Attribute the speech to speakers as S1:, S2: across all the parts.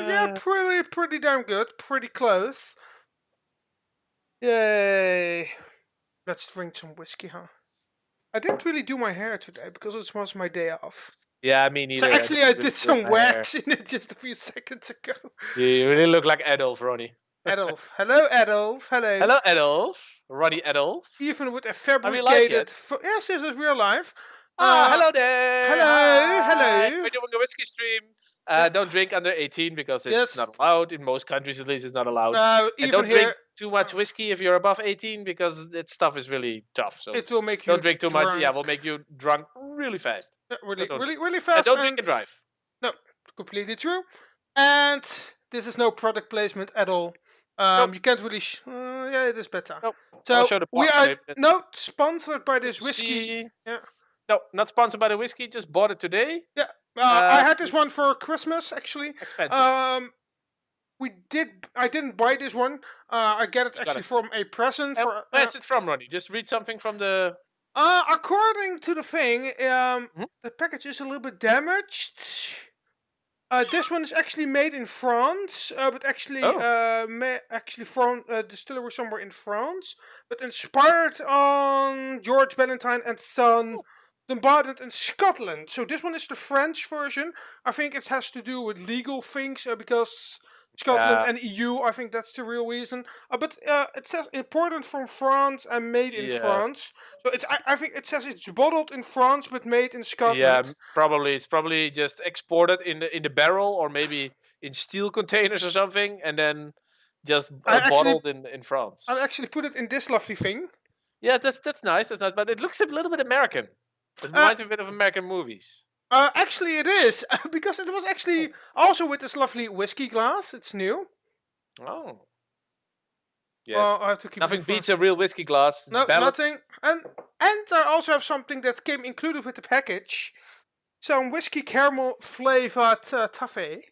S1: Yeah, pretty damn good. Pretty close. Yay. Let's drink some whiskey, huh? I didn't really do my hair today because it was my day off.
S2: Yeah, me
S1: So
S2: neither.
S1: actually, I
S2: didn't really
S1: did
S2: do
S1: some
S2: my hair.
S1: wax in it just a few seconds ago.
S2: You really look like Adolf, Ronnie.
S1: Adolf. Hello, Adolf. Hello.
S2: Hello, Adolf. Ronnie Adolf.
S1: Even with a
S2: Are we live
S1: fabricated...
S2: yet?
S1: Yes, this is real life.
S2: Hello there.
S1: Hello,
S2: Hi.
S1: hello.
S2: We're doing a whiskey stream.
S1: Yeah.
S2: Don't drink under 18 because it's
S1: Yes.
S2: not allowed. In most countries, at least, it's not allowed. And
S1: Even
S2: don't
S1: here,
S2: drink too much whiskey if you're above 18 because that stuff is really tough. So
S1: it will make you
S2: don't drink too much.
S1: drunk.
S2: Yeah, will make you drunk really fast.
S1: Yeah, really,
S2: don't
S1: really,
S2: drink.
S1: really
S2: And
S1: fast.
S2: don't drink and drive.
S1: No, completely true. And this is no product placement at all.
S2: Nope.
S1: You can't really... yeah, it is better.
S2: Nope.
S1: So
S2: I'll show the
S1: we
S2: box
S1: are
S2: maybe.
S1: not sponsored by this whiskey.
S2: See.
S1: Yeah.
S2: No, not sponsored by the whiskey. Just bought it today.
S1: Yeah. I had this one for Christmas, actually.
S2: Expensive.
S1: I didn't buy this one. I get it actually from a present.
S2: Where's it from, Ronnie? Just read something from the...
S1: According to the thing, the package is a little bit damaged. This one is actually made in France, but actually, from a distillery somewhere in France, but inspired on George Valentine and Son. Then bought it in Scotland. So this one is the French version. I think it has to do with legal things because Scotland and EU. I think that's the real reason. But it says imported from France and made in France. So I think it says it's bottled in France but made in Scotland.
S2: Yeah, probably it's probably just exported in the barrel or maybe in steel containers or something, and then just bottled in France.
S1: I'll actually put it in this lovely thing.
S2: Yeah, that's nice. That's nice, but it looks a little bit American. It reminds me a bit of American movies.
S1: Actually, it is because it was actually also with this lovely whiskey glass. It's new.
S2: Oh. Yes.
S1: I have to keep
S2: nothing beats a real whiskey glass.
S1: No, nothing. And I also have something that came included with the package. Some whiskey caramel flavored toffee.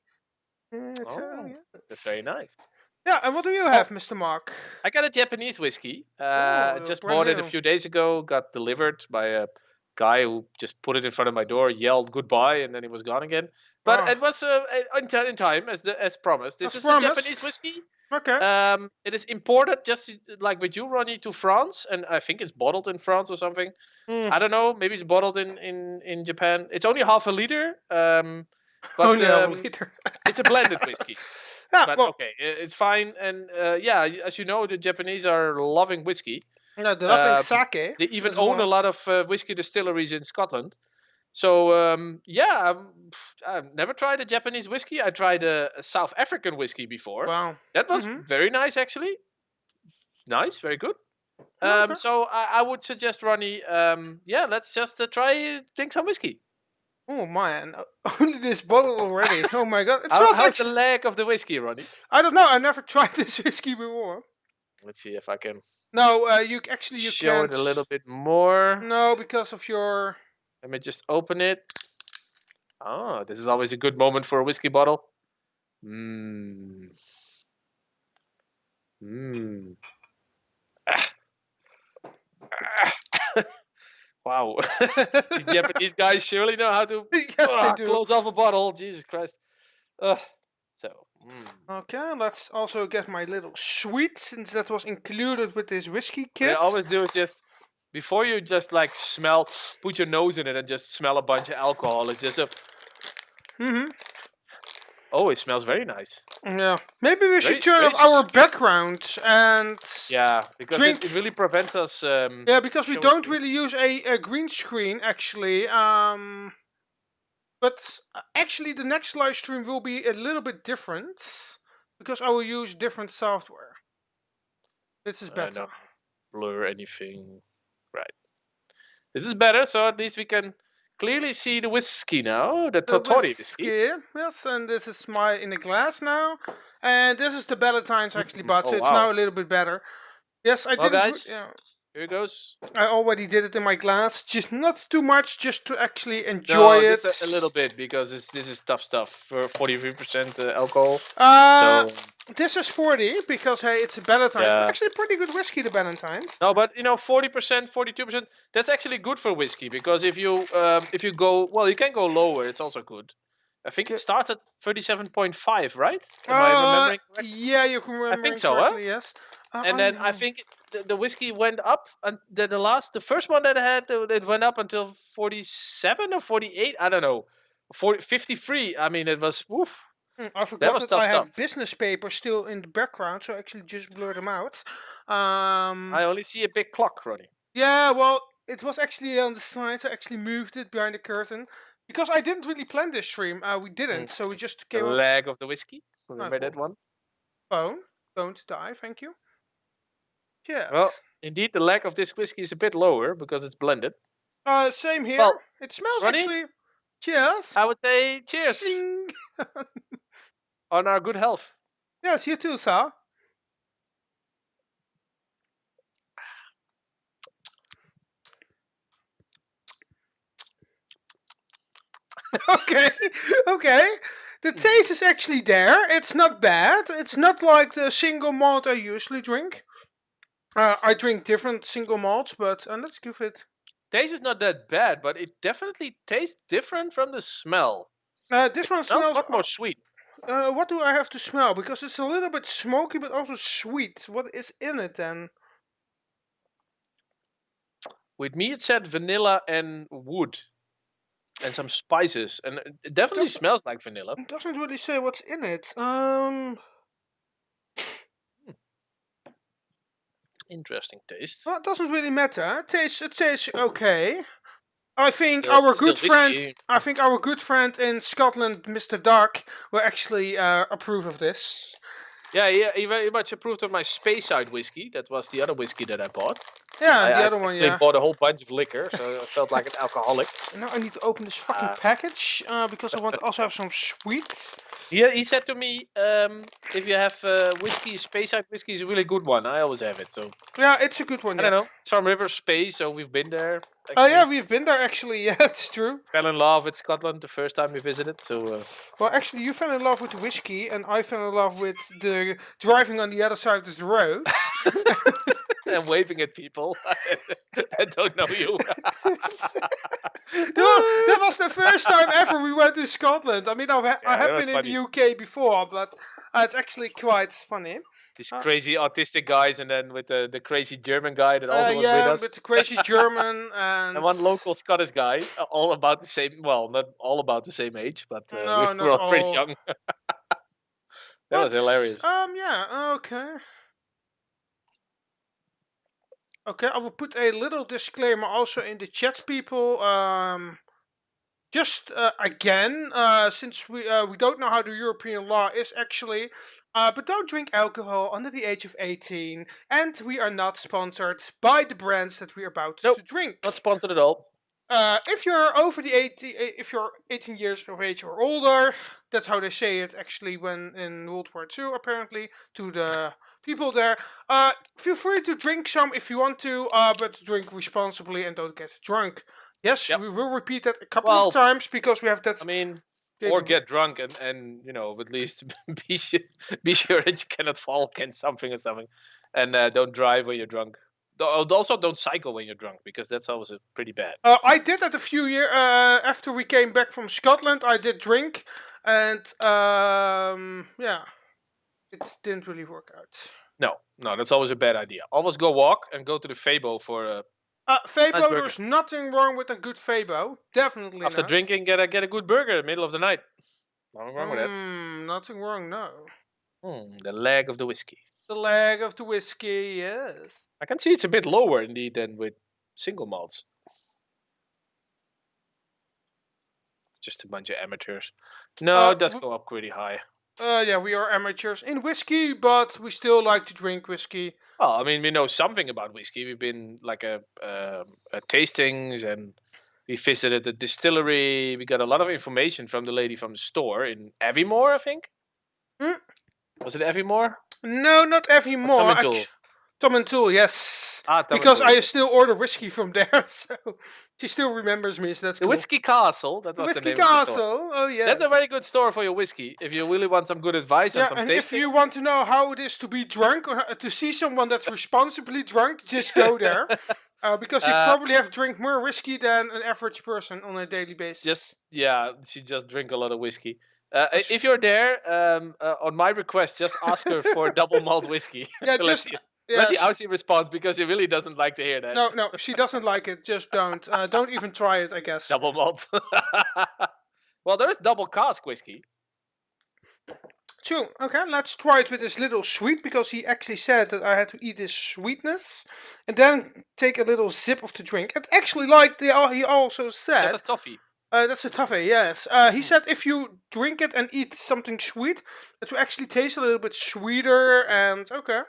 S2: That's very nice.
S1: Yeah, and what do you have, Mr. Mark?
S2: I got a Japanese whiskey. Just bought it a few days ago. Got delivered by a guy who just put it in front of my door, yelled goodbye, and then he was gone again. But it was in time, as promised. This is a Japanese whiskey.
S1: Okay.
S2: It is imported just like with you, Ronnie, to France, and I think it's bottled in France or something. I don't know. Maybe it's bottled in Japan. It's only half a liter. But
S1: only half a liter.
S2: It's a blended whiskey. Yeah, but okay, it's fine. And as you know, the Japanese are loving whiskey.
S1: No, they're loving sake.
S2: They even own a lot of whiskey distilleries in Scotland. So I've never tried a Japanese whiskey. I tried a South African whiskey before.
S1: Wow,
S2: that was very nice, actually. Nice, very good. So I would suggest, Ronnie, let's just drink some whiskey.
S1: Oh man, only this bottle already. Oh my god,
S2: how's the leg of the whiskey, Ronnie?
S1: I don't know. I never tried this whiskey before.
S2: Let's see if I can.
S1: No, you
S2: show it a little bit more.
S1: No, because of your...
S2: Let me just open it. Oh, this is always a good moment for a whiskey bottle. Wow. These Japanese guys surely know how to close off a bottle. Jesus Christ.
S1: Okay, let's also get my little sweet, since that was included with this whiskey kit.
S2: What I always do is just, before you just like smell, put your nose in it and just smell a bunch of alcohol. It's just a... Oh, it smells very nice.
S1: Yeah. Maybe we should turn off our background and...
S2: Yeah, because it really prevents us...
S1: yeah, because we don't really use a green screen, actually. But actually, the next live stream will be a little bit different, because I will use different software. This is better.
S2: Not blur anything. Right. This is better, so at least we can clearly see the whiskey now, the Totori whiskey.
S1: Yes, and this is in a glass now, and this is the Valentine's actually bought, so it's now a little bit better. Yes, I did.
S2: Guys, here it goes.
S1: I already did it in my glass, just not too much, just to actually enjoy it.
S2: Just a little bit, because this is tough stuff for 43% alcohol.
S1: This is 40 because hey, it's a Valentine's. Yeah. Actually, pretty good whiskey, the Valentine's.
S2: No, but 40%, 42%. That's actually good for whiskey, because if you go, well, you can go lower. It's also good. I think it started 37.5, right? Am I remembering correctly?
S1: Yeah, you're remembering
S2: I think so,
S1: correctly, yes.
S2: and then I think the whiskey went up, and the first one that I had, it went up until 47 or 48. I don't know, 53. I mean, it was woof.
S1: I forgot that I have business papers still in the background, so I actually just blur them out.
S2: I only see a big clock, Ronny.
S1: Yeah, well, it was actually on the side. So I actually moved it behind the curtain because I didn't really plan this stream. We didn't, so we just came.
S2: The leg of the whiskey. Remember that one?
S1: Phone, don't die. Thank you. Cheers.
S2: Well, indeed, the leg of this whiskey is a bit lower because it's blended.
S1: Same here.
S2: Well,
S1: it smells
S2: Ronny,
S1: actually. Cheers.
S2: I would say cheers on our good health.
S1: Yes, you too, sir. Okay. The taste is actually there. It's not bad. It's not like the single malt I usually drink. I drink different single malts, but let's give it.
S2: Taste is not that bad, but it definitely tastes different from the smell.
S1: This one smells
S2: a lot more sweet.
S1: What do I have to smell? Because it's a little bit smoky, but also sweet. What is in it then?
S2: With me, it said vanilla and wood. And some spices, and it definitely smells like vanilla.
S1: It doesn't really say what's in it.
S2: Interesting taste.
S1: Well, it doesn't really matter. It tastes okay. I think our good friend in Scotland, Mr. Dark, will actually approve of this.
S2: Yeah, he very much approved of my Speyside whiskey. That was the other whiskey that I bought.
S1: Yeah, the other one, yeah.
S2: I bought a whole bunch of liquor, so I felt like an alcoholic.
S1: Now I need to open this fucking package, because I want to also have some sweets.
S2: Yeah, he said to me, if you have whiskey, Speyside whiskey is a really good one. I always have it, so...
S1: Yeah, it's a good one,
S2: I don't know. It's from River Speys, so we've been there.
S1: Oh yeah, we've been there actually, yeah, it's true.
S2: Fell in love with Scotland the first time we visited, so...
S1: Well, actually, you fell in love with the whiskey, and I fell in love with the driving on the other side of the road.
S2: And waving at people. I don't know you.
S1: That was the first time ever we went to Scotland. I mean, I have been in the UK before, but it's actually quite funny.
S2: These crazy autistic guys, and then with the crazy German guy that also was with us.
S1: With the crazy German and
S2: one local Scottish guy, all about the same. Well, not all about the same age, but we were all pretty young. That was hilarious.
S1: Yeah. Okay. Okay, I will put a little disclaimer also in the chat, people. Just again, since we don't know how the European law is actually, but don't drink alcohol under the age of 18, and we are not sponsored by the brands that we are about to drink.
S2: Not sponsored at all.
S1: If you're over the 18 years of age or older, that's how they say it actually when in World War II, apparently, to the people there. Feel free to drink some if you want to, but drink responsibly and don't get drunk. Yes, we will repeat that a couple of times because we have that.
S2: I mean, or get drunk and at least be sure that you cannot fall against something or something, and don't drive when you're drunk. Also, don't cycle when you're drunk because that's always pretty bad.
S1: I did that a few years after we came back from Scotland. I did drink, and it didn't really work out.
S2: No, that's always a bad idea. Always go walk and go to the Fabo for
S1: Fabo, nice there's nothing wrong with a good Fabo. Definitely
S2: After drinking, get a good burger in the middle of the night. Nothing wrong with that.
S1: Nothing wrong, no.
S2: The leg of the whiskey.
S1: The leg of the whiskey, yes.
S2: I can see it's a bit lower indeed than with single malts. Just a bunch of amateurs. No, it does go up pretty high.
S1: Yeah, we are amateurs in whiskey, but we still like to drink whiskey.
S2: Well, I mean, we know something about whiskey. We've been like a tastings, and we visited the distillery. We got a lot of information from the lady from the store in Aviemore, I think. Was it Aviemore?
S1: No, not Aviemore. Tom and Tool, yes.
S2: Tom
S1: Because
S2: and Tool.
S1: I still order whiskey from there, so she still remembers me, so that's
S2: The
S1: cool.
S2: Whiskey Castle, that was the
S1: Whiskey
S2: name of the store.
S1: Castle, oh yes.
S2: That's a very good store for your whiskey, if you really want some good advice and some
S1: and
S2: tasting.
S1: if you want to know how it is to be drunk or to see someone that's responsibly drunk, just go there. Because you probably have drink more whiskey than an average person on a daily basis.
S2: She just drink a lot of whiskey. If you're there, on my request, just ask her for double malt whiskey.
S1: Yeah,
S2: let's see how she responds, because she really doesn't like to hear that.
S1: No, she doesn't like it. Just don't. Don't even try it, I guess.
S2: Double malt. Well, there is double cask whiskey.
S1: True. Okay, let's try it with this little sweet, because he actually said that I had to eat this sweetness and then take a little sip of the drink. And actually, like he also said,
S2: that's a toffee.
S1: That's a toffee, yes. He said if you drink it and eat something sweet, it will actually taste a little bit sweeter. And okay,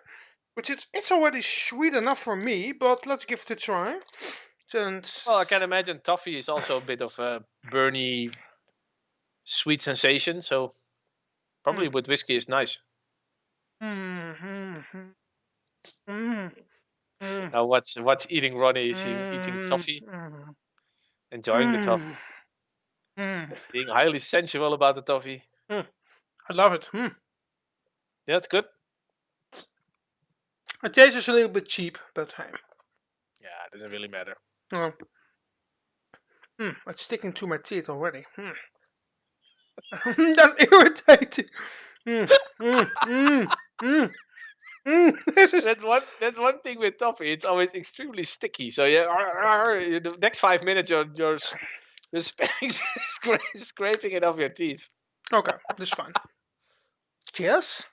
S1: which it's already sweet enough for me, but let's give it a try.
S2: Well, I can imagine toffee is also a bit of a burny, sweet sensation, so probably with whiskey is nice. Now, what's eating Ronny? Is he eating toffee? Enjoying the toffee? Being highly sensual about the toffee?
S1: I love it.
S2: Yeah, it's good.
S1: It tastes a little bit cheap, but hey.
S2: Yeah, it doesn't really matter.
S1: Oh. It's sticking to my teeth already. That's irritating.
S2: That's one thing with toffee. It's always extremely sticky. So the next 5 minutes you're scraping it off your teeth.
S1: Okay, that's fine. Cheers.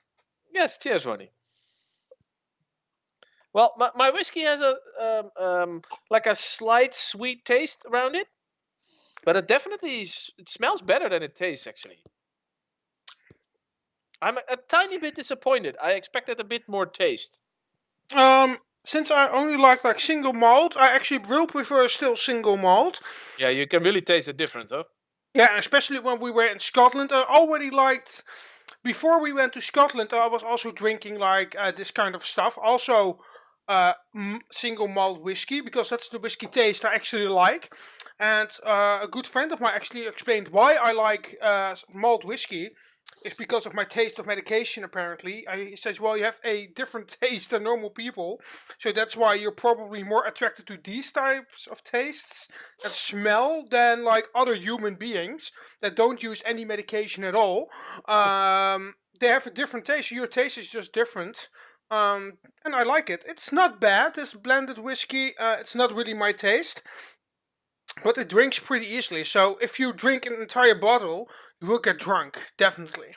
S2: Yes, cheers, Ronny. Well, my whiskey has a like a slight sweet taste around it, but it definitely it smells better than it tastes, actually. I'm a tiny bit disappointed. I expected a bit more taste.
S1: Since I only like single malt, I actually will prefer still single malt.
S2: Yeah, you can really taste the difference, huh?
S1: Yeah, especially when we were in Scotland. I already liked. Before we went to Scotland, I was also drinking like this kind of stuff. Also, single malt whiskey, because that's the whiskey taste I actually like. And a good friend of mine actually explained why I like malt whiskey. Is because of my taste of medication, apparently. He says, well, you have a different taste than normal people. So that's why you're probably more attracted to these types of tastes and smell than like other human beings that don't use any medication at all. They have a different taste. Your taste is just different. And I like it. It's not bad, this blended whiskey. It's not really my taste. But it drinks pretty easily. So if you drink an entire bottle, you will get drunk, definitely.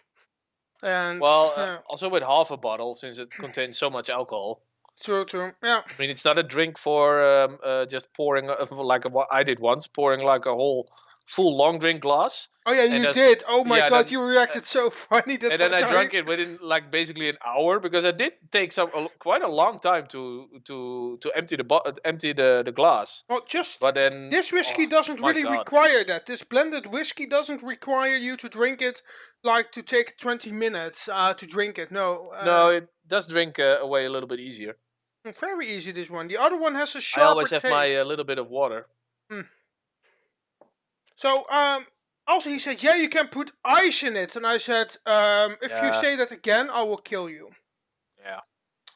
S1: And
S2: also with half a bottle, since it contains so much alcohol.
S1: True. Yeah.
S2: I mean, it's not a drink for just pouring like what I did once, pouring like a whole full long drink glass.
S1: Oh yeah, you did. Oh my god, you reacted so funny.
S2: And then I drank it within like basically an hour, because I did take quite a long time to empty the glass.
S1: Well, but then this whiskey doesn't really require that. This blended whiskey doesn't require you to drink it like to take 20 minutes to drink it. No.
S2: No, it does drink away a little bit easier.
S1: Very easy, this one. The other one has a sharper
S2: I always have
S1: taste.
S2: my little bit of water.
S1: So, also he said, yeah, you can put ice in it. And I said, if you say that again, I will kill you.
S2: Yeah.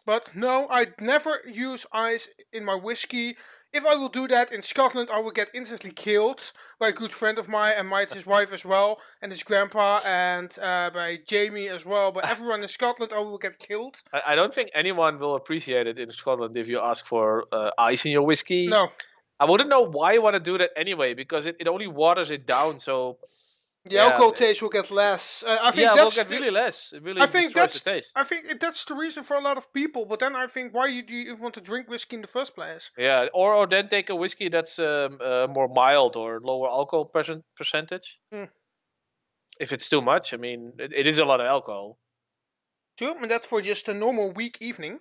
S1: But no, I'd never use ice in my whiskey. If I will do that in Scotland, I will get instantly killed by a good friend of mine, and his wife as well, and his grandpa, and by Jamie as well. But everyone in Scotland, I will get killed.
S2: I don't think anyone will appreciate it in Scotland if you ask for ice in your whiskey.
S1: No.
S2: I wouldn't know why you want to do that anyway, because it only waters it down, so...
S1: The alcohol taste will get less. I think
S2: will get really less. It really destroys the taste.
S1: I think that's the reason for a lot of people, but then I think, why do you even want to drink whiskey in the first place?
S2: Yeah, or then take a whiskey that's more mild or lower alcohol percentage. If it's too much, I mean, it is a lot of alcohol.
S1: True, and that's for just a normal week evening.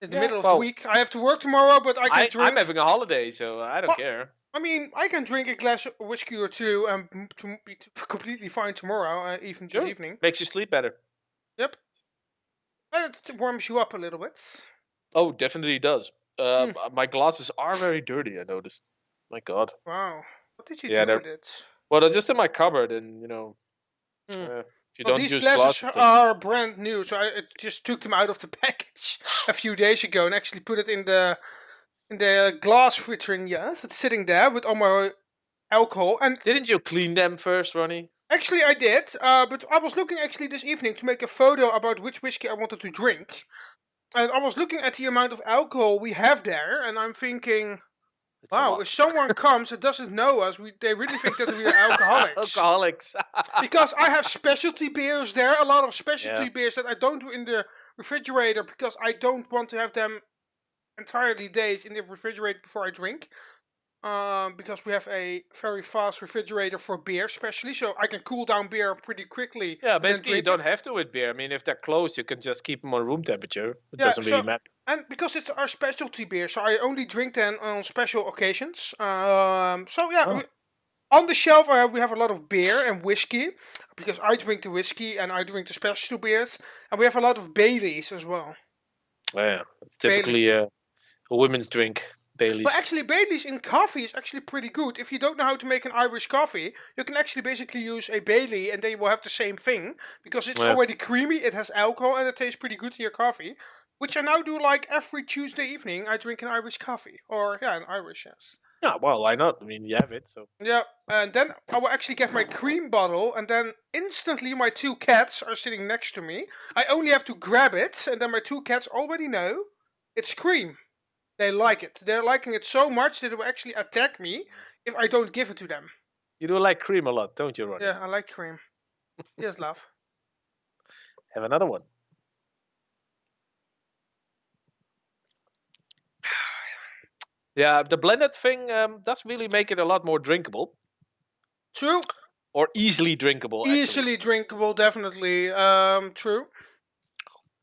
S1: In the middle of the week, I have to work tomorrow, but I can drink.
S2: I'm having a holiday, so I don't care.
S1: I mean, I can drink a glass of whiskey or two and be completely fine tomorrow, even this evening.
S2: Makes you sleep better.
S1: Yep. And it warms you up a little bit.
S2: Oh, definitely does. My glasses are very dirty. I noticed. My God.
S1: Wow. What did you
S2: Yeah,
S1: do
S2: they're
S1: with it?
S2: well. They're just in my cupboard, and
S1: Hmm.
S2: if you
S1: Well,
S2: don't
S1: these
S2: use
S1: glasses
S2: glasses, then
S1: are brand new, so I just took them out of the package a few days ago and actually put it in the glass vitrine. Yes, it's sitting there with all my alcohol. And
S2: didn't you clean them first, Ronnie?
S1: actually, I did. But I was looking actually this evening to make a photo about which whiskey I wanted to drink, and I was looking at the amount of alcohol we have there, and I'm thinking,
S2: It's a
S1: wow,
S2: lot.
S1: if someone comes and doesn't know us, they really think that we are alcoholics.
S2: Alcoholics.
S1: Because I have specialty beers there, a lot of
S2: Yeah.
S1: specialty beers that I don't do in the refrigerator because I don't want to have them entirely days in the refrigerator before I drink. Because we have a very fast refrigerator for beer, especially, so I can cool down beer pretty quickly
S2: Yeah,
S1: and then
S2: basically you
S1: drink
S2: don't
S1: it.
S2: have to with beer. I mean, if they're closed, you can just keep them on room temperature. It
S1: Yeah,
S2: doesn't really
S1: so
S2: matter.
S1: and because it's our specialty beer, so I only drink them on special occasions. So yeah,
S2: Oh.
S1: on the shelf we have a lot of beer and whiskey because I drink the whiskey and I drink the special beers, and we have a lot of Baileys as well.
S2: Yeah, it's
S1: Bailey.
S2: typically a women's drink,
S1: Well,
S2: Bailey's.
S1: actually, Baileys in coffee is actually pretty good. If you don't know how to make an Irish coffee, you can actually basically use a Bailey and they will have the same thing because it's
S2: Yeah.
S1: already creamy, it has alcohol, and it tastes pretty good in your coffee. Which I now do like every Tuesday evening. I drink an Irish coffee, or yeah, an Irish, yes.
S2: Yeah, well, why not? I mean, you have it, so.
S1: Yeah, and then I will actually get my cream bottle, and then instantly my two cats are sitting next to me. I only have to grab it, and then my two cats already know it's cream. They like it. They're liking it so much that they will actually attack me if I don't give it to them.
S2: You do like cream a lot, don't you, Ronnie?
S1: Yeah, I like cream. Yes, love.
S2: Have another one. Yeah, the blended thing does really make it a lot more drinkable.
S1: True.
S2: Or easily drinkable, actually.
S1: Easily drinkable, definitely. True.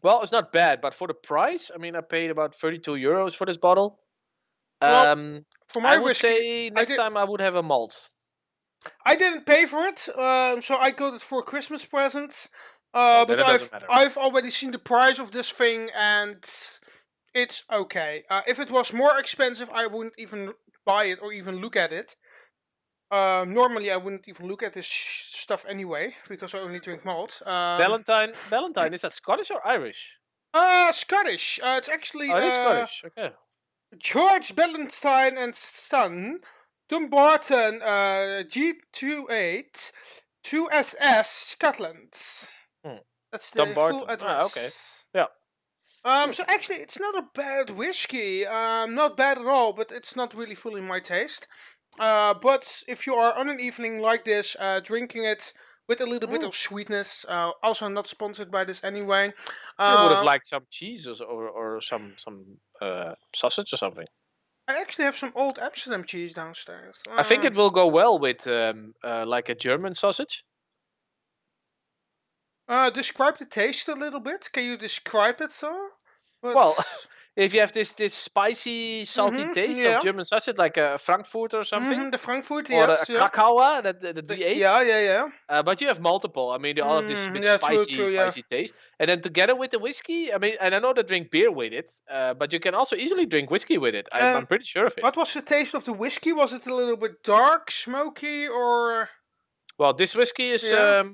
S2: Well, it's not bad, but for the price, I mean, I paid about 32 euros for this bottle.
S1: Well, for my
S2: I would
S1: whiskey,
S2: say next time I would have a malt.
S1: I didn't pay for it, so I got it for a Christmas present.
S2: Well,
S1: But
S2: then it doesn't matter.
S1: I've already seen the price of this thing, and it's okay. If it was more expensive, I wouldn't even buy it or even look at it. Normally, I wouldn't even look at this stuff anyway because I only drink malt.
S2: Valentine, is that Scottish or Irish?
S1: Scottish. It's actually
S2: Oh, it is Scottish. Okay.
S1: George Ballantyne and Son, Dumbarton, G28, 2SS, Scotland. That's the
S2: Dumbarton.
S1: full address.
S2: Okay. Yeah.
S1: So actually, it's not a bad whiskey. Not bad at all, but it's not really fully my taste. But if you are on an evening like this, drinking it with a little bit of sweetness, also not sponsored by this anyway.
S2: I would have liked some cheese or some sausage or something.
S1: I actually have some old Amsterdam cheese downstairs.
S2: I think it will go well with like a German sausage.
S1: Describe the taste a little bit. Can you describe it, sir?
S2: Well, if you have this spicy, salty taste of German sausage, like a Frankfurt or something,
S1: the Frankfurt,
S2: or
S1: yes,
S2: a Krakauer, the D8.
S1: Yeah.
S2: But you have multiple. I mean, they all have this bit spicy taste, and then together with the whiskey. I mean, and I know they drink beer with it, but you can also easily drink whiskey with it. I'm pretty sure of it.
S1: What was the taste of the whiskey? Was it a little bit dark, smoky, or?
S2: Well, this whiskey is a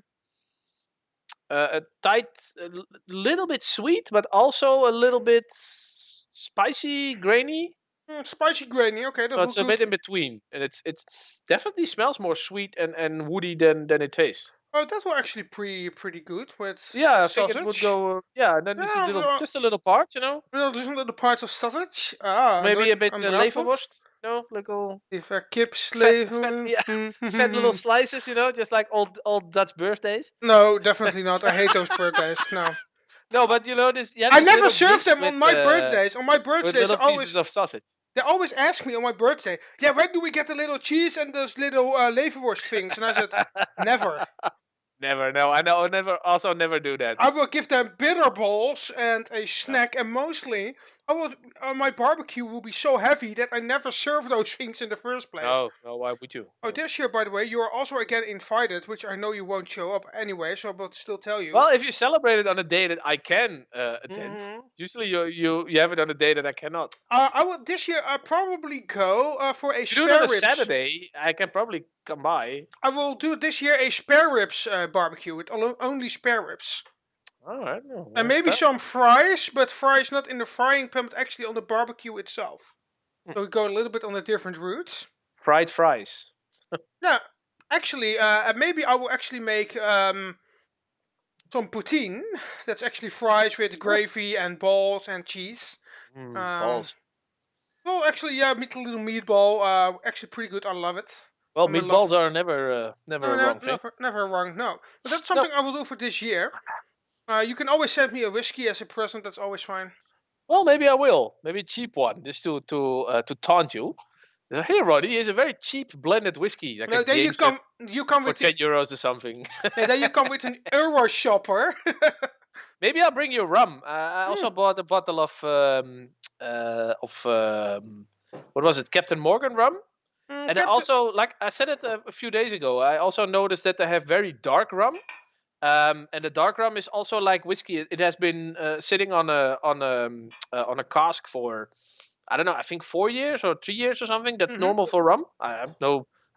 S2: little bit sweet, but also a little bit spicy, grainy.
S1: Spicy grainy. Okay,
S2: so it's a bit in between, and it's definitely smells more sweet and woody than it tastes.
S1: Oh, that was actually pretty good with
S2: I
S1: sausage.
S2: think it would go. Yeah, and then just a little part, you know.
S1: Just a little parts of sausage.
S2: Maybe a bit leverwurst. Little.
S1: If a kips
S2: fat little slices, just like old Dutch birthdays.
S1: No, definitely not. I hate those birthdays. No.
S2: No, but this.
S1: I never serve them on my birthdays. On my birthdays,
S2: with little pieces of sausage.
S1: They always ask me on my birthday, yeah, when do we get the little cheese and those little leverwurst things? And I said, never.
S2: Never. No, I know. Never. Also, never do that.
S1: I will give them bitter balls and a snack, and mostly I will. My barbecue will be so heavy that I never serve those things in the first place.
S2: No, no. Why would you?
S1: Oh,
S2: No.
S1: this year, by the way, you are also again invited, which I know you won't show up anyway, so I will still tell you.
S2: Well, if you celebrate it on a day that I can attend, usually you have it on a day that I cannot.
S1: I will this year. I probably go for a
S2: If you do it
S1: spare
S2: on a
S1: ribs.
S2: Saturday, I can probably come by.
S1: I will do this year a spare ribs barbecue with only spare ribs.
S2: All right. No,
S1: And maybe some fries, but fries not in the frying pan, but actually on the barbecue itself. So we go a little bit on a different route.
S2: Fried fries.
S1: Yeah, actually, maybe I will actually make some poutine. That's actually fries with gravy and balls and cheese.
S2: Balls.
S1: Well, actually, yeah, make a little meatball. Actually, pretty good. I love it.
S2: Well, meatballs are never a wrong thing.
S1: Never wrong. No, but that's something I will do for this year. You can always send me a whiskey as a present. That's always fine.
S2: Well, maybe I will. Maybe a cheap one, just to taunt you. Here, Ronny, is a very cheap blended whiskey. Like
S1: no, then you come
S2: for
S1: with
S2: €10 or something.
S1: Yeah, then you come with an Euro shopper.
S2: Maybe I'll bring you rum. I also bought a bottle of what was it, Captain Morgan rum. And I also, like I said it a few days ago, I also noticed that they have very dark rum. And the dark rum is also like whiskey. It has been sitting on a cask for, I don't know, I think 4 years or 3 years or something. That's normal for rum. I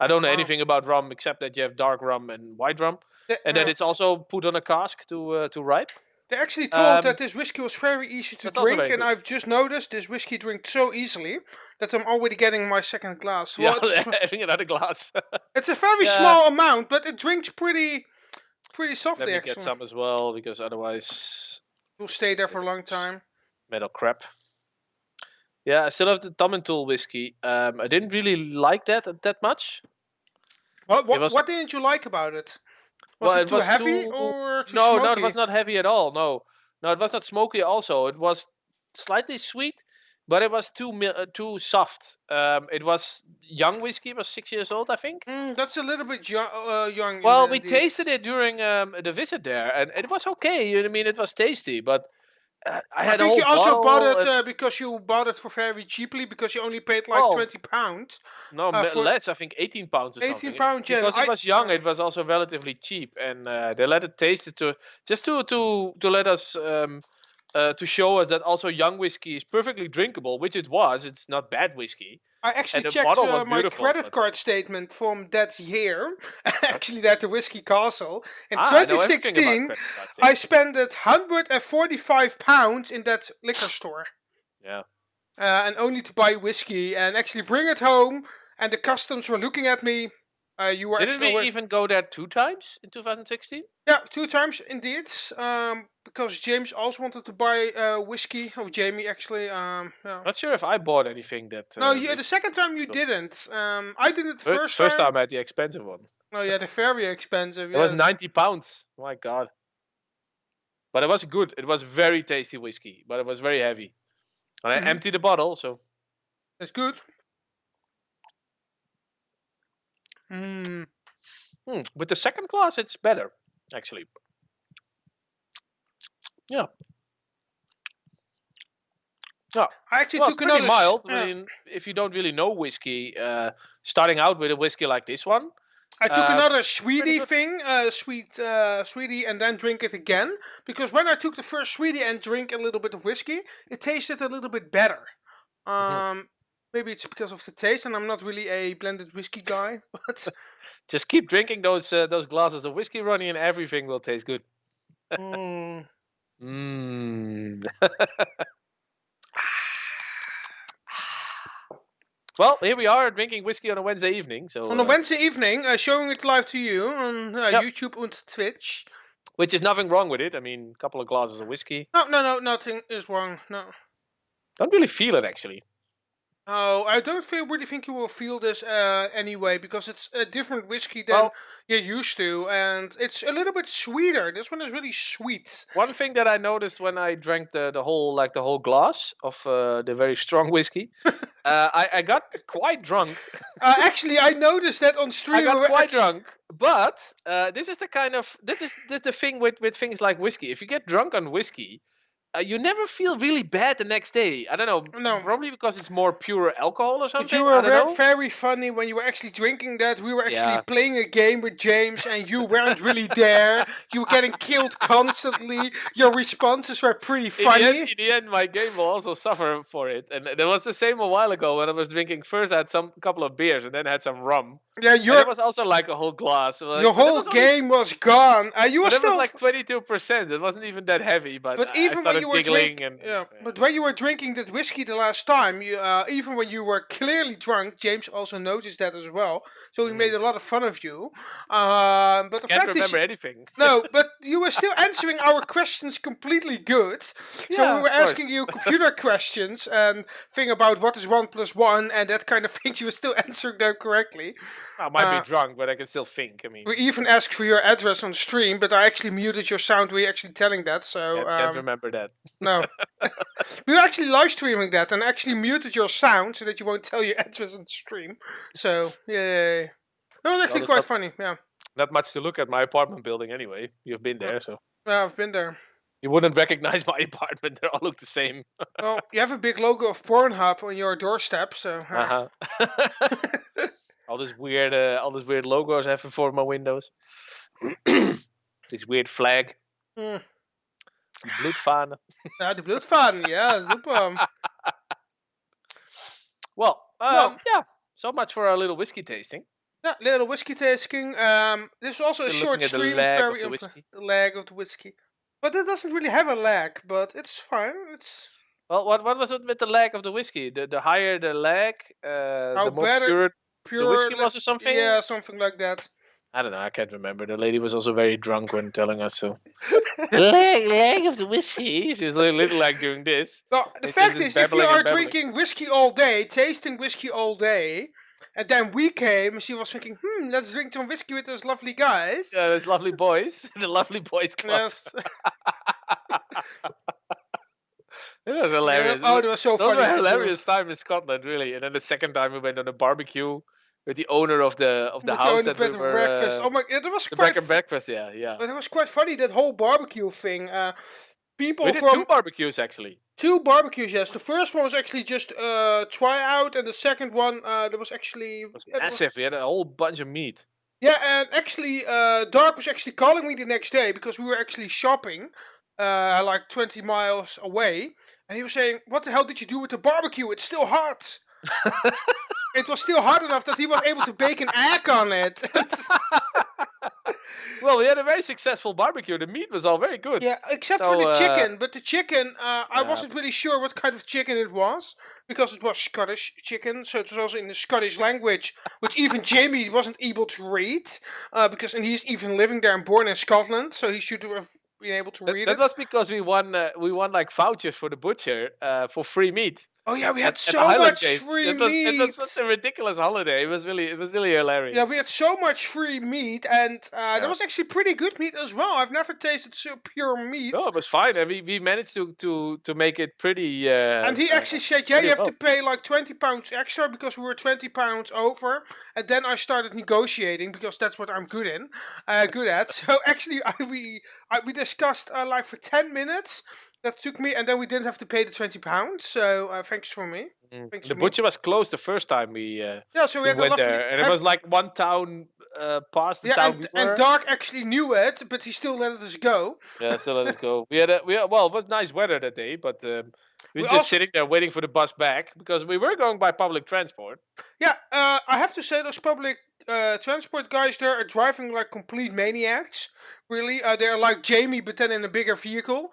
S2: don't know anything about rum except that you have dark rum and white rum, and that it's also put on a cask to ripe.
S1: They actually told that this whiskey was very easy to drink, and I've just noticed this whiskey drinks so easily that I'm already getting my second glass.
S2: Well, having another glass.
S1: It's a very small amount, but it drinks pretty softly.
S2: Let me
S1: actually
S2: get some as well, because otherwise
S1: we'll stay there for a long time.
S2: Metal crap. Yeah, I still have the Tammentool whiskey. I didn't really like that much.
S1: What didn't you like about it? Was it too heavy or too smoky?
S2: No, it was not heavy at all. No, it was not smoky. Also, it was slightly sweet, but it was too soft. It was young whiskey. It was 6 years old, I think.
S1: That's a little bit young.
S2: Well, we tasted it during the visit there, and it was okay. You know what I mean? It was tasty, but I think
S1: you also bought it because you bought it for very cheaply, because you only paid like £20.
S2: No, less. I think £18 or something.
S1: £18, yeah.
S2: Because it was young, it was also relatively cheap, and they let it taste it to let us to show us that also young whiskey is perfectly drinkable, which it was. It's not bad whiskey.
S1: I actually checked my credit card statement from that year. Actually, at the Whiskey Castle in 2016, I spent £145 in that liquor store.
S2: Yeah.
S1: And only to buy whiskey and actually bring it home. And the customs were looking at me.
S2: Didn't we even go there 2 times in 2016?
S1: Yeah, 2 times indeed. Because James also wanted to buy whiskey. Or Jamie, actually. Yeah.
S2: Not sure if I bought anything that.
S1: No, the second time you didn't. I did it the first
S2: time. First time I had the expensive one.
S1: Oh yeah, the very expensive.
S2: It was £90. My God. But it was good. It was very tasty whiskey, but it was very heavy. And I emptied the bottle, so.
S1: That's good.
S2: With the second glass, it's better, actually. Yeah. Yeah.
S1: I actually took another.
S2: Mild. I mean, if you don't really know whiskey, starting out with a whiskey like this one.
S1: I took another sweetie thing, sweetie, and then drink it again. Because when I took the first sweetie and drink a little bit of whiskey, it tasted a little bit better. Maybe it's because of the taste, and I'm not really a blended whiskey guy. But
S2: just keep drinking those glasses of whiskey, Ronny, and everything will taste good. Well, here we are drinking whiskey on a Wednesday evening. So
S1: on a Wednesday evening, showing it live to you on YouTube and Twitch.
S2: Which is nothing wrong with it. I mean, a couple of glasses of whiskey.
S1: No, nothing is wrong. No.
S2: Don't really feel it, actually.
S1: Oh, I don't really think you will feel this anyway, because it's a different whiskey than you're used to, and it's a little bit sweeter. This one is really sweet.
S2: One thing that I noticed when I drank the whole glass of the very strong whiskey, I got quite drunk.
S1: Actually, I noticed that on stream.
S2: I got quite drunk, But this is the thing with things like whiskey. If you get drunk on whiskey, you never feel really bad the next day. I don't know,
S1: No.
S2: probably because it's more pure alcohol or
S1: But you
S2: something.
S1: were
S2: I don't know.
S1: very funny when you were actually drinking that. We were actually
S2: Yeah.
S1: playing a game with James, and you weren't really there. You were getting killed constantly. Your responses were pretty funny.
S2: In the end, my game will also suffer for it. And it was the same a while ago when I was drinking. First, I had couple of beers, and then I had some rum.
S1: Yeah,
S2: and it was also like a whole glass.
S1: your whole game was gone. You were
S2: But it
S1: still
S2: was like 22%. It wasn't even that heavy, but I
S1: even when
S2: started
S1: you were
S2: giggling
S1: drinking,
S2: and
S1: but when you were drinking that whiskey the last time, you even when you were clearly drunk, James also noticed that as well. So he made a lot of fun of you. But the
S2: can't
S1: fact
S2: remember
S1: is,
S2: anything.
S1: no, but you were still answering our questions completely good. So
S2: Yeah,
S1: we were
S2: of course.
S1: asking you computer questions and thing about what is 1 + 1 and that kind of thing. You were still answering them correctly.
S2: I might be drunk, but I can still think. I mean,
S1: We even asked for your address on stream, but I actually muted your sound. We were actually telling that, so
S2: can't remember that.
S1: no. We were actually live streaming that and actually muted your sound so that you won't tell your address on stream. So yay! That was actually quite funny. Yeah.
S2: Not much to look at my apartment building anyway. You've been there, so.
S1: Yeah, I've been there.
S2: You wouldn't recognize my apartment. They all look the same.
S1: Well, you have a big logo of Pornhub on your doorstep, so.
S2: All this weird logos I have for my windows. This weird flag. Die Bloedfahne.
S1: Ja, die Bloedfahne. Yeah, super.
S2: Well, yeah. So much for our little whiskey tasting.
S1: Yeah, little whiskey tasting. This is also a short stream.
S2: Very the
S1: leg of the whiskey. But it doesn't really have a leg, but it's fine. It's
S2: well. What was it with the leg of the whiskey? The higher the leg, the more pure the whiskey was, or something.
S1: Yeah, something like that.
S2: I don't know. I can't remember. The lady was also very drunk when telling us so. leg of the whiskey. She was a little like doing this.
S1: Well, the fact is, if you are drinking whiskey all day, tasting whiskey all day, and then we came, she was thinking, let's drink some whiskey with those lovely guys.
S2: Yeah, those lovely boys. The lovely boys club.
S1: Yes.
S2: It was hilarious.
S1: Oh, it was so funny.
S2: Those were hilarious time in Scotland, really. And then the second time we went on a barbecue with the owner of the house that we were.
S1: Breakfast. Oh my! That was
S2: the quite. Breakfast, yeah.
S1: But it was quite funny, that whole barbecue thing. People
S2: we did
S1: from
S2: 2 barbecues actually.
S1: 2 barbecues, yes. The first one was actually just try out, and the second one there was actually
S2: it was massive. We had a whole bunch of meat.
S1: Yeah, and actually, Dark was actually calling me the next day because we were actually shopping, like 20 miles away, and he was saying, "What the hell did you do with the barbecue? It's still hot." It was still hot enough that he was able to bake an egg on it.
S2: Well, we had a very successful barbecue. The meat was all very good.
S1: Yeah, except for the chicken. But the chicken, I wasn't really sure what kind of chicken it was, because it was Scottish chicken, so it was also in the Scottish language, which even Jamie wasn't able to read, and he's even living there and born in Scotland, so he should have been able to read it.
S2: That was because we won like vouchers for the butcher for free meat.
S1: Oh yeah, we had so much free meat.
S2: It was such a ridiculous holiday. It was really hilarious.
S1: Yeah, we had so much free meat, and there was actually pretty good meat as well. I've never tasted so pure meat.
S2: No, it was fine. We managed to make it pretty.
S1: And he actually said, "Yeah, you have to pay like £20 extra because we were £20 over." And then I started negotiating because that's what I'm good at. So actually, we discussed like for 10 minutes. That took me, and then we didn't have to pay the £20. So thanks for me.
S2: The butcher was closed the first time we.
S1: So we had
S2: went there, and it was like one town past the town.
S1: And Dark actually knew it, but he still let us go.
S2: Yeah, still let us go. Well, it was nice weather that day, but we were just sitting there waiting for the bus back because we were going by public transport.
S1: Yeah, I have to say those public transport guys there are driving like complete maniacs. Really, they're like Jamie, but then in a bigger vehicle.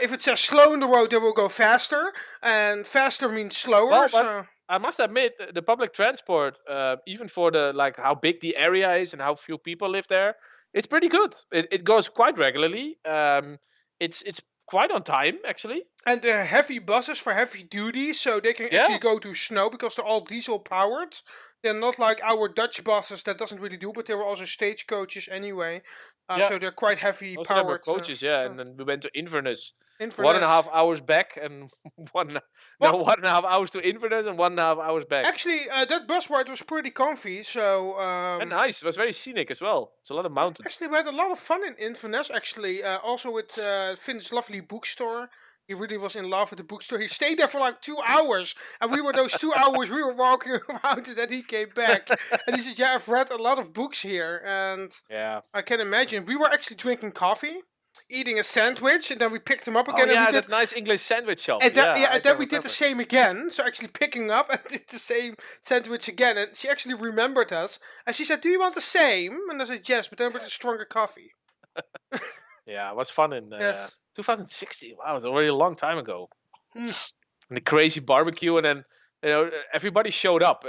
S1: If it says slow in the road, they will go faster, and faster means slower.
S2: Well, but I must admit, the public transport, even for the how big the area is and how few people live there, it's pretty good. It goes quite regularly. It's quite on time actually.
S1: And they're heavy buses for heavy duty, so they can actually go to snow because they're all diesel powered. They're not like our Dutch buses that doesn't really do, but they were also stagecoaches anyway.
S2: Yeah.
S1: So they're quite heavy
S2: Most of them were
S1: powered.
S2: coaches, yeah. And then we went to Inverness. One and a
S1: Inverness.
S2: half hours back and one no
S1: Well,
S2: 1.5 hours to Inverness and 1.5 hours back.
S1: actually, that bus ride was pretty comfy. So
S2: And nice. It was very scenic as well. It's a lot of mountains.
S1: actually, we had a lot of fun in Inverness. Actually, also with Finn's lovely bookstore. He really was in love with the bookstore. He stayed there for like 2 hours, and we were those 2 hours we were walking around, and then he came back, and he said, "Yeah, I've read a lot of books here," and
S2: Yeah.
S1: I can imagine. We were actually drinking coffee, eating a sandwich, and then we picked him up
S2: Oh
S1: again, and we
S2: yeah,
S1: did.
S2: that nice English sandwich shop.
S1: And
S2: Yeah, I
S1: then
S2: can
S1: we did the
S2: remember.
S1: same again. So actually picking up and did the same sandwich again. And she actually remembered us. And she said, "Do you want the same?" And I said, "Yes, but then with a stronger coffee."
S2: Yeah, it was fun in
S1: Yes.
S2: 2016. Wow, it was already a long time ago.
S1: Hmm.
S2: And the crazy barbecue, and then everybody showed up.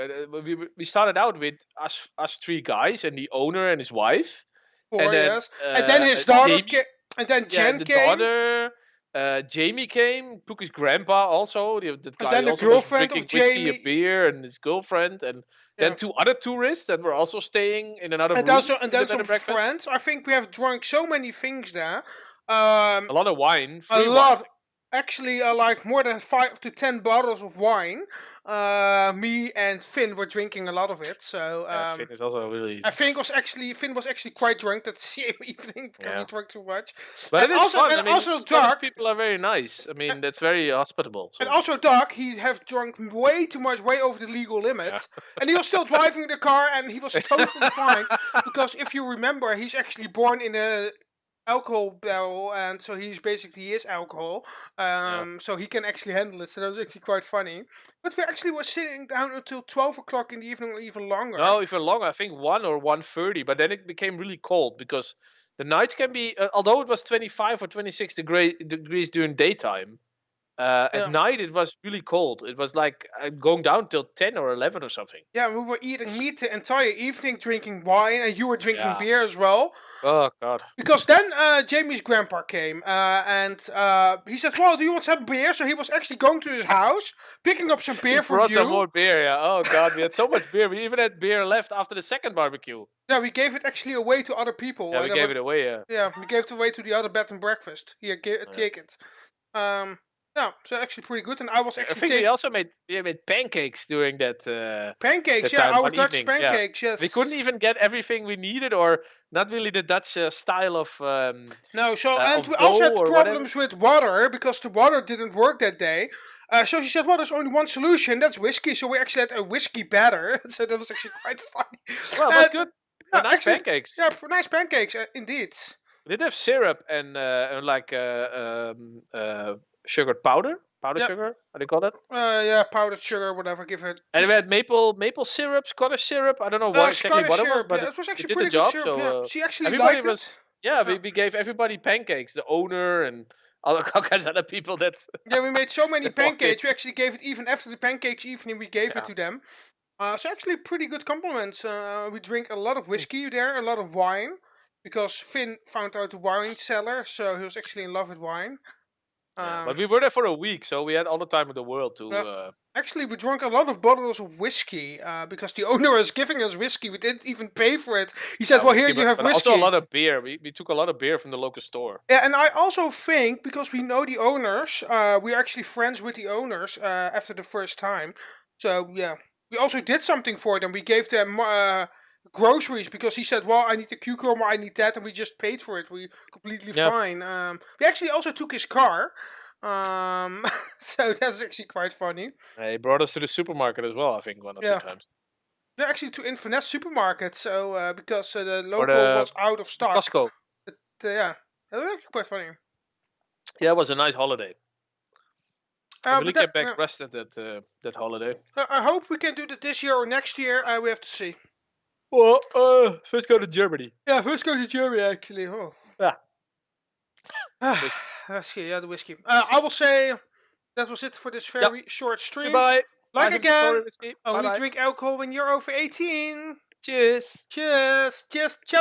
S2: We started out with us three guys and the owner and his wife, and
S1: Four,
S2: then
S1: yes. And then his daughter
S2: Jamie,
S1: and then
S2: yeah,
S1: Jen
S2: the
S1: came.
S2: daughter. Jamie came, took his grandpa also. The
S1: And
S2: guy
S1: then the
S2: also was
S1: girlfriend
S2: drinking
S1: of
S2: whiskey, a
S1: Jamie.
S2: beer, and his girlfriend, and then
S1: Yeah.
S2: two other tourists that were also staying in another
S1: And
S2: room
S1: and
S2: in the
S1: then
S2: bed
S1: some
S2: and breakfast.
S1: friends. I think we have drunk so many things there.
S2: A lot of wine,
S1: A
S2: free wine.
S1: lot. Actually, like more than 5 to 10 bottles of wine. Me and Finn were drinking a lot of it. So
S2: Yeah, Finn is also really.
S1: I think Finn was actually quite drunk that same evening because he
S2: Yeah.
S1: drank too much.
S2: But it is fun. I
S1: And
S2: mean,
S1: also
S2: Scottish
S1: Doug.
S2: people are very nice. I mean, that's very hospitable.
S1: And
S2: So
S1: also Doug, he have drunk way too much, way over the legal
S2: yeah,
S1: limit, and he was still driving the car, and he was totally fine. Because if you remember, he's actually born in a alcohol barrel, and so he is alcohol,
S2: yeah.
S1: so he can actually handle it. So that was actually quite funny. But we actually were sitting down until 12 o'clock in the evening, or even longer.
S2: No, even longer. I think 1 or 1:30. But then it became really cold because the nights can be, although it was 25 or 26 degrees during daytime. At
S1: Yeah.
S2: night it was really cold. It was like going down till 10 or 11 or something.
S1: Yeah, we were eating meat the entire evening, drinking wine, and you were drinking
S2: Yeah.
S1: beer as well.
S2: Oh God.
S1: Because then Jamie's grandpa came, and he said, "Well, do you want some beer?" So he was actually going to his house, picking up some
S2: He
S1: beer for
S2: brought some
S1: you.
S2: more beer. Yeah. Oh God, we had so much beer. We even had beer left after the second barbecue.
S1: Yeah, we gave it actually away to other people.
S2: Yeah, we gave it away. Yeah.
S1: Yeah, we gave it away to the other bed and breakfast. Here,
S2: Yeah.
S1: take it. Yeah, so actually pretty good. And I was
S2: I
S1: actually
S2: think we
S1: taking
S2: also made pancakes during that
S1: pancakes.
S2: that
S1: Yeah,
S2: time
S1: our
S2: one
S1: Dutch
S2: evening. Yeah,
S1: pancakes.
S2: we couldn't
S1: Yes.
S2: even get everything we needed, or not really the Dutch style
S1: No, so and
S2: of
S1: we also
S2: dough
S1: had
S2: or whatever.
S1: problems with water because the water didn't work that day. So she said, "Well, there's only one solution. That's whiskey." So we actually had a whiskey batter. So that was actually quite funny.
S2: Well, it was
S1: And
S2: good.
S1: yeah,
S2: Nice
S1: actually,
S2: pancakes.
S1: yeah, for nice pancakes, indeed.
S2: We did have syrup and like sugared powder
S1: Yep.
S2: sugar. How do you call that?
S1: Yeah, powdered sugar, whatever. Give it
S2: And we
S1: just
S2: had maple syrup, Scottish syrup. I don't know what exactly
S1: Scottish
S2: what it was,
S1: syrup.
S2: but
S1: Yeah, it was
S2: it
S1: actually
S2: did the
S1: pretty good
S2: job.
S1: syrup.
S2: So
S1: Yeah, she actually
S2: everybody
S1: liked it.
S2: was, yeah.
S1: Yeah.
S2: We gave everybody pancakes. The owner and all kinds of other people that
S1: Yeah, we made so many
S2: that walked in.
S1: pancakes. We actually gave it even after the pancakes evening. We gave it
S2: Yeah.
S1: to them. So actually, pretty good compliments. We drink a lot of whiskey there, a lot of wine, because Finn found out the wine cellar, so he was actually in love with wine.
S2: Yeah, but
S1: Um,
S2: we were there for a week, so we had all the time in the world
S1: yeah.
S2: to.
S1: Actually, we drank a lot of bottles of whiskey because the owner was giving us whiskey. We didn't even pay for it. He said, "Well, here
S2: Whiskey,
S1: you have
S2: but also a
S1: whiskey."
S2: lot of beer. We took a lot of beer from the local store.
S1: Yeah, and I also think because we know the owners, we're actually friends with the owners after the first time. So yeah, we also did something for them. We gave them groceries because he said, "Well, I need a cucumber, I need that," and we just paid for it. We completely
S2: Yeah,
S1: fine. We actually also took his car, so that's actually quite funny.
S2: he brought us to the supermarket as well. I think one or two
S1: Yeah,
S2: times,
S1: they're actually to Inverness supermarket. So because the
S2: or
S1: local was out of
S2: the
S1: stock.
S2: Costco.
S1: Yeah, that was actually quite funny.
S2: Yeah, it was a nice holiday. I really
S1: But that,
S2: came back rested that holiday.
S1: I hope we can do that this year or next year. We have to see.
S2: Well, first go to Germany.
S1: Yeah, first go to Germany actually. Oh.
S2: Yeah.
S1: Whiskey, yeah, the whiskey. I will say that was it for this
S2: Yep.
S1: very short stream.
S2: Goodbye.
S1: Like
S2: Bye,
S1: again,
S2: Victoria Whiskey. Bye
S1: only
S2: bye.
S1: drink alcohol when you're over 18.
S2: Cheers.
S1: Cheers. Cheers.